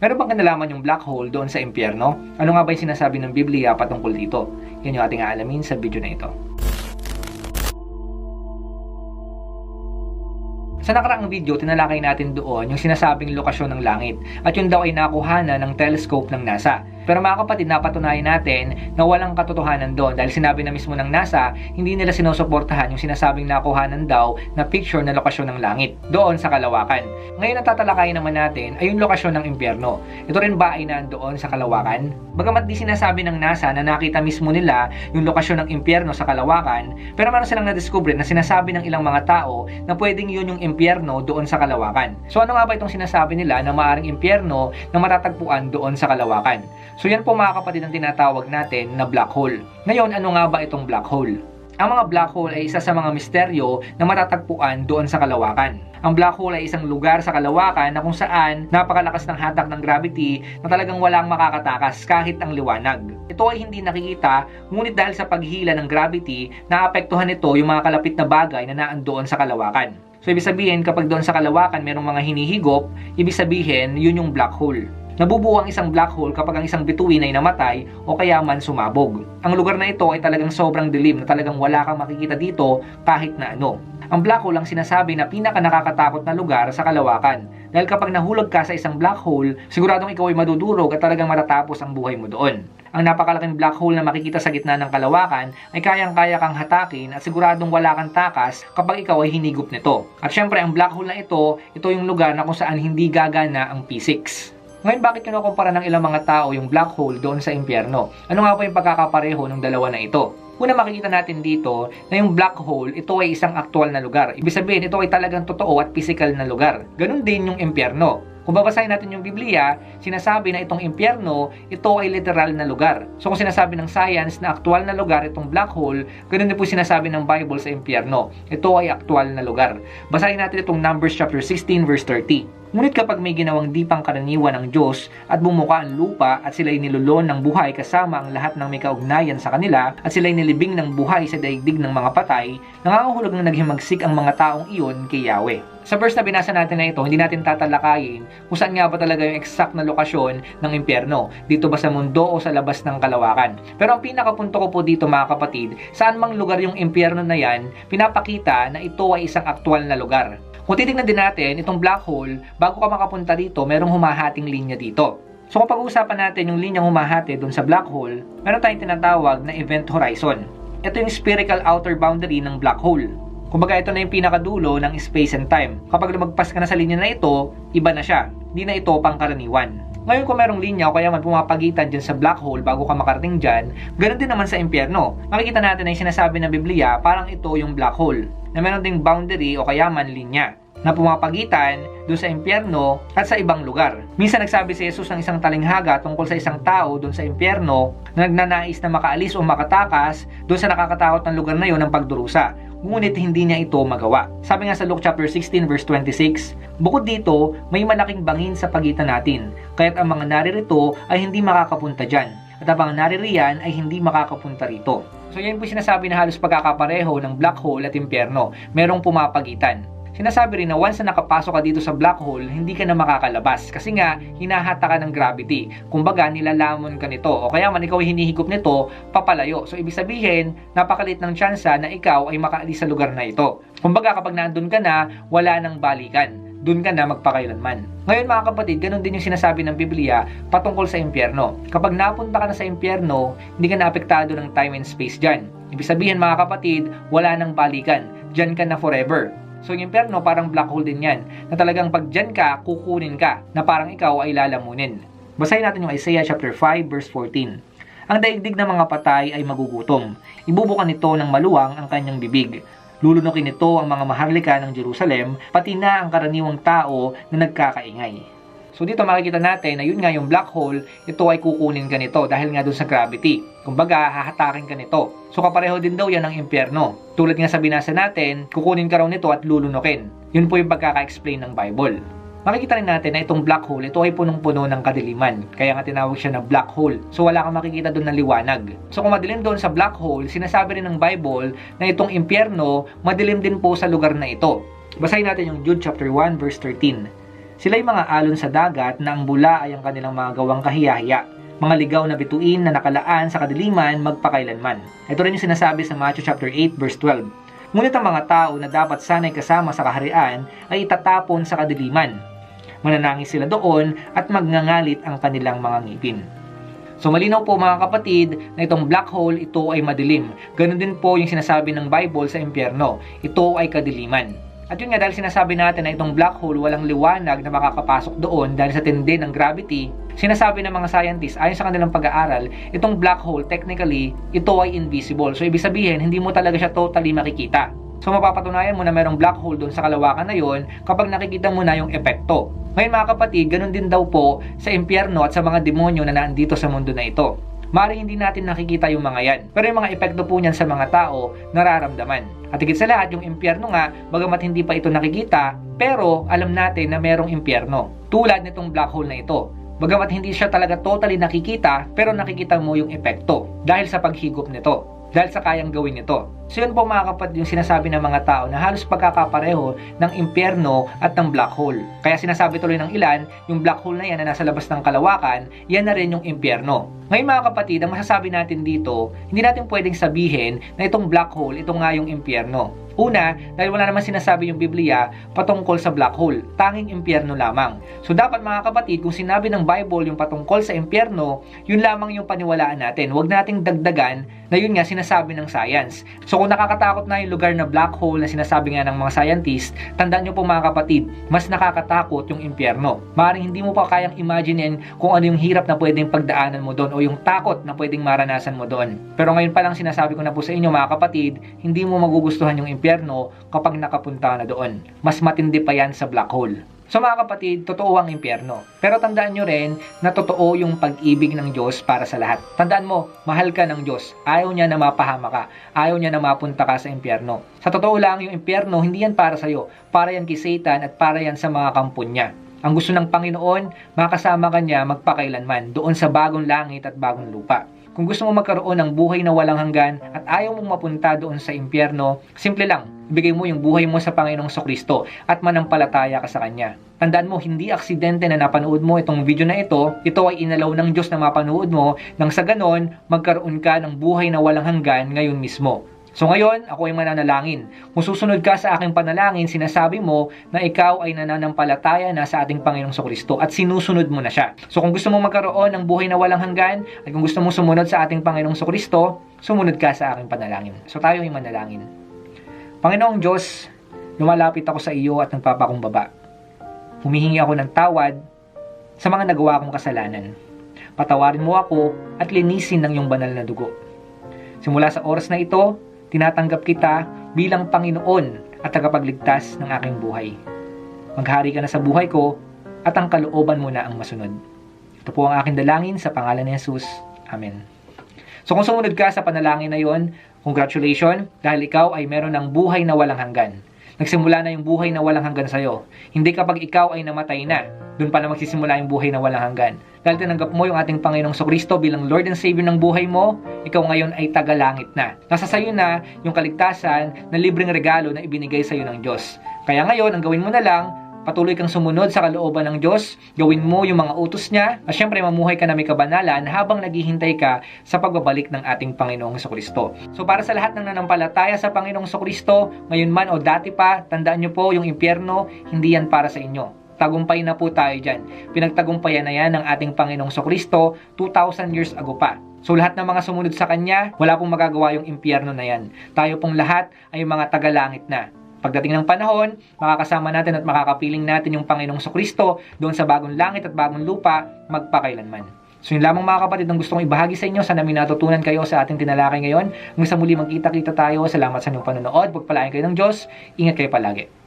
Pero bang kinalaman yung black hole doon sa impyerno? Ano nga ba yung sinasabi ng Biblia patungkol dito? Yan yung ating aalamin sa video na ito. Sa nakaraang video, tinalakay natin doon yung sinasabing lokasyon ng langit at yun daw ay nakuhanan ng telescope ng NASA. Pero mga kapatid, napatunayan natin na walang katotohanan doon dahil sinabi na mismo ng NASA, hindi nila sinusuportahan yung sinasabing nakuhanan daw na picture na lokasyon ng langit doon sa kalawakan. Ngayon ang tatalakayin naman natin ay yung lokasyon ng impyerno. Ito rin ba ay nandoon sa kalawakan? Bagamat di sinasabi ng NASA na nakita mismo nila yung lokasyon ng impyerno sa kalawakan, pero meron silang nadiskubre na sinasabi ng ilang mga tao na pwedeng yun yung impyerno doon sa kalawakan. So ano nga ba itong sinasabi nila na maaaring impyerno na matatagpuan doon sa kalawakan? So yan po mga kapatid ang tinatawag natin na black hole. Ngayon, ano nga ba itong black hole? Ang mga black hole ay isa sa mga misteryo na matatagpuan doon sa kalawakan. Ang black hole ay isang lugar sa kalawakan na kung saan napakalakas ng hatak ng gravity na talagang walang makakatakas kahit ang liwanag. Ito ay hindi nakikita, ngunit dahil sa paghila ng gravity, naapektuhan ito yung mga kalapit na bagay na naandoon sa kalawakan. So ibig sabihin, kapag doon sa kalawakan merong mga hinihigop, ibig sabihin yun yung black hole. Nabubuo ang isang black hole kapag ang isang bituin ay namatay o kaya man sumabog. Ang lugar na ito ay talagang sobrang dilim na talagang wala kang makikita dito kahit na ano. Ang black hole ang sinasabi na pinaka nakakatakot na lugar sa kalawakan. Dahil kapag nahulog ka sa isang black hole, siguradong ikaw ay madudurog at talagang matatapos ang buhay mo doon. Ang napakalaking black hole na makikita sa gitna ng kalawakan ay kayang-kaya kang hatakin at siguradong wala kang takas kapag ikaw ay hinigop nito. At syempre ang black hole na ito yung lugar na kung saan hindi gagana ang physics. Ngayon, bakit kinukumpara ng ilang mga tao yung black hole doon sa impyerno? Ano nga po yung pagkakapareho ng dalawa na ito? Una, makikita natin dito na yung black hole, ito ay isang aktual na lugar. Ibig sabihin, ito ay talagang totoo at physical na lugar. Ganun din yung impyerno. Kung babasahin natin yung Biblia, sinasabi na itong impyerno, ito ay literal na lugar. So kung sinasabi ng science na aktual na lugar itong black hole, ganun din po sinasabi ng Bible sa impyerno. Ito ay aktual na lugar. Basahin natin itong Numbers chapter 16 verse 30. Ngunit kapag may ginawang di pangkaraniwan ng Diyos at bumuka ang lupa at sila'y nilulon ng buhay kasama ang lahat ng may kaugnayan sa kanila at sila'y nilibing ng buhay sa daigdig ng mga patay, nangangahulog na naghimagsik ang mga taong iyon kay Yahweh. Sa verse na binasa natin na ito, hindi natin tatalakayin kung saan nga ba talaga yung exact na lokasyon ng impyerno. Dito ba sa mundo o sa labas ng kalawakan? Pero ang pinakapunto ko po dito mga kapatid, saan mang lugar yung impyerno na yan, pinapakita na ito ay isang aktual na lugar. Kung titignan din natin, itong black hole, bago ka makapunta dito, merong humahating linya dito. So kung pag-uusapan natin yung linyang humahati doon sa black hole, meron tayong tinatawag na event horizon. Ito yung spherical outer boundary ng black hole. Kumbaga ito na yung pinakadulo ng space and time. Kapag lumagpas ka na sa linya na ito, iba na siya. Hindi na ito pangkaraniwan. Ngayon kung merong linya o kaya man pumapagitan dyan sa black hole bago ka makarating dyan, ganoon din naman sa impyerno. Makikita natin na yung sinasabi ng Biblia, parang ito yung black hole, na meron ding boundary o kaya man linya na pumapagitan doon sa impyerno at sa ibang lugar. Minsan nagsabi si Jesus ng isang talinghaga tungkol sa isang tao doon sa impyerno na nagnanais na makaalis o makatakas doon sa nakakatakot ng lugar na yon ng pagdurusa. Ngunit hindi niya ito magawa. Sabi nga sa Luke chapter 16 verse 26, bukod dito, may malaking bangin sa pagitan natin, kaya't ang mga naririto ay hindi makakapunta dyan, at ang mga naririyan ay hindi makakapunta rito. So yan po sinasabi na halos pagkakapareho ng black hole at impyerno, merong pumapagitan. Sinasabi rin na once na nakapasok ka dito sa black hole, hindi ka na makakalabas kasi nga hinahata ka ng gravity. Kumbaga nilalamon ka nito o kaya man ikaw ay hinihigop nito papalayo. So ibig sabihin, napakalit ng tsansa na ikaw ay makaalis sa lugar na ito. Kumbaga kapag nandun ka na, wala nang balikan. Doon ka na magpakailanman. Ngayon mga kapatid, ganun din yung sinasabi ng Biblia patungkol sa impyerno. Kapag napunta ka na sa impyerno, hindi ka na apektado ng time and space dyan. Ibig sabihin mga kapatid, wala nang balikan. Dyan ka na forever. So yung impyerno parang black hole din yan, na talagang pag dyan ka, kukunin ka, na parang ikaw ay lalamunin. Basahin natin yung Isaiah chapter 5 verse 14. Ang daigdig ng mga patay ay magugutom. Ibubukan nito ng maluwang ang kanyang bibig. Lulunukin nito ang mga maharlika ng Jerusalem, pati na ang karaniwang tao na nagkakaingay. So dito makikita natin na yun nga yung black hole, ito ay kukunin ka nito dahil nga doon sa gravity. Kumbaga, hahatakin ka nito. So kapareho din daw yan ng impyerno. Tulad nga sa binasa natin, kukunin ka raw nito at lulunukin. Yun po yung pagkaka-explain ng Bible. Makikita rin natin na itong black hole, ito ay punong-puno ng kadiliman. Kaya nga tinawag siya na black hole. So wala kang makikita doon na liwanag. So kung madilim doon sa black hole, sinasabi rin ng Bible na itong impyerno, madilim din po sa lugar na ito. Basahin natin yung Jude chapter 1 verse 13. Sila ay mga alon sa dagat na ang bula ay ang kanilang mga gawang kahiyahiya. Mga ligaw na bituin na nakalaan sa kadiliman magpakailanman. Ito rin yung sinasabi sa Matthew chapter 8 verse 12. Ngunit ang mga tao na dapat sana'y kasama sa kaharian ay itatapon sa kadiliman. Mananangis sila doon at magngangalit ang kanilang mga ngipin. So malinaw po mga kapatid na itong black hole, ito ay madilim. Ganon din po yung sinasabi ng Bible sa impyerno. Ito ay kadiliman. At yun nga, dahil sinasabi natin na itong black hole walang liwanag na makakapasok doon dahil sa tindi ng gravity, sinasabi ng mga scientists ayon sa kanilang pag-aaral, itong black hole technically, ito ay invisible. So ibig sabihin, hindi mo talaga siya totally makikita. So mapapatunayan mo na mayroong black hole doon sa kalawakan na yon kapag nakikita mo na yung epekto. Ngayon mga kapatid, ganun din daw po sa impyerno at sa mga demonyo na nandito sa mundo na ito. Maaaring hindi natin nakikita yung mga yan, pero yung mga epekto po niyan sa mga tao, nararamdaman. At higit sa lahat, yung impyerno nga, bagamat hindi pa ito nakikita, pero alam natin na merong impyerno. Tulad nitong black hole na ito. Bagamat hindi siya talaga totally nakikita, pero nakikita mo yung epekto dahil sa paghigop nito. Dahil sa kayang gawin nito. So yun po mga kapatid yung sinasabi ng mga tao na halos pagkakapareho ng impyerno at ng black hole. Kaya sinasabi tuloy ng ilan, yung black hole na yan na nasa labas ng kalawakan, yan na rin yung impyerno. Ngayon mga kapatid, ang masasabi natin dito, hindi natin pwedeng sabihin na itong black hole, ito nga yung impyerno. Una, dahil wala naman sinasabi yung Biblia patungkol sa black hole, tanging impyerno lamang. So dapat mga kapatid, kung sinabi ng Bible yung patungkol sa impyerno, yun lamang yung paniwalaan natin. Huwag nating dagdagan na yun nga sinasabi ng science. So kung nakakatakot na yung lugar na black hole na sinasabi nga ng mga scientists, tandaan nyo po mga kapatid, mas nakakatakot yung impyerno. Maaaring hindi mo pa kayang imaginein kung ano yung hirap na pwedeng pagdaanan mo doon o yung takot na pwedeng maranasan mo doon. Pero ngayon pa lang sinasabi ko na po sa inyo mga kapatid, hindi mo magugustuhan yung impyerno kapag nakapunta na doon. Mas matindi pa yan sa black hole. So mga kapatid, totoo ang impyerno. Pero tandaan nyo rin na totoo yung pag-ibig ng Diyos para sa lahat. Tandaan mo, mahal ka ng Diyos. Ayaw niya na mapahama ka. Ayaw niya na mapunta ka sa impyerno. Sa totoo lang, yung impyerno, hindi yan para sa'yo. Para yan kay Satan at para yan sa mga kampon niya. Ang gusto ng Panginoon, makasama ka niya magpakailanman doon sa bagong langit at bagong lupa. Kung gusto mo magkaroon ng buhay na walang hanggan at ayaw mong mapunta doon sa impyerno, simple lang, ibigay mo yung buhay mo sa Panginoong Kristo at manampalataya ka sa Kanya. Tandaan mo, hindi aksidente na napanood mo itong video na ito ay inalaw ng Diyos na mapanood mo nang sa ganon, magkaroon ka ng buhay na walang hanggan ngayon mismo. So ngayon, ako ay mananalangin. Kung susunod ka sa aking panalangin, sinasabi mo na ikaw ay nananampalataya na sa ating Panginoong Kristo at sinusunod mo na siya. So kung gusto mong magkaroon ng buhay na walang hanggan, at kung gusto mong sumunod sa ating Panginoong Kristo, sumunod ka sa aking panalangin. So tayo ay manalangin. Panginoong Diyos, lumalapit ako sa iyo at nagpapakumbaba. Humihingi ako ng tawad sa mga nagawa kong kasalanan. Patawarin mo ako at linisin ng iyong banal na dugo. Simula sa oras na ito, tinatanggap kita bilang Panginoon at tagapagligtas ng aking buhay. Maghari ka na sa buhay ko at ang kalooban mo na ang masunod. Ito po ang aking dalangin sa pangalan ni Jesus. Amen. So kung sumunod ka sa panalangin na yon, congratulations dahil ikaw ay meron ng buhay na walang hanggan. Nagsimula na yung buhay na walang hanggan sa'yo. Hindi kapag ikaw ay namatay na, doon pa na magsisimula yung buhay na walang hanggan. Dahil tinanggap mo yung ating Panginoong Kristo bilang Lord and Savior ng buhay mo, ikaw ngayon ay tagalangit na. Nasa sayo na yung kaligtasan na libreng regalo na ibinigay sa'yo ng Diyos. Kaya ngayon, ang gawin mo na lang, patuloy kang sumunod sa kalooban ng Diyos, gawin mo yung mga utos niya, at syempre mamuhay ka na may kabanalan habang naghihintay ka sa pagbabalik ng ating Panginoong Kristo. So para sa lahat ng nanampalataya sa Panginoong Kristo, ngayon man o dati pa, tandaan nyo po yung impyerno, hindi yan para sa inyo. Tagumpay na po tayo dyan. Pinagtagumpayan na yan ng ating Panginoong Kristo 2,000 years ago pa. So lahat ng mga sumunod sa Kanya, wala pong magagawa yung impyerno na yan. Tayo pong lahat ay mga tagalangit na. Pagdating ng panahon, makakasama natin at makakapiling natin yung Panginoong Kristo doon sa bagong langit at bagong lupa magpakailanman. So yun lamang mga kapatid ang gusto kong ibahagi sa inyo. Sana may natutunan kayo sa ating tinalakay ngayon. Hanggang sa muli magkita-kita tayo. Salamat sa inyong panonood. Pagpalain kayo ng Diyos. Ingat kayo palagi.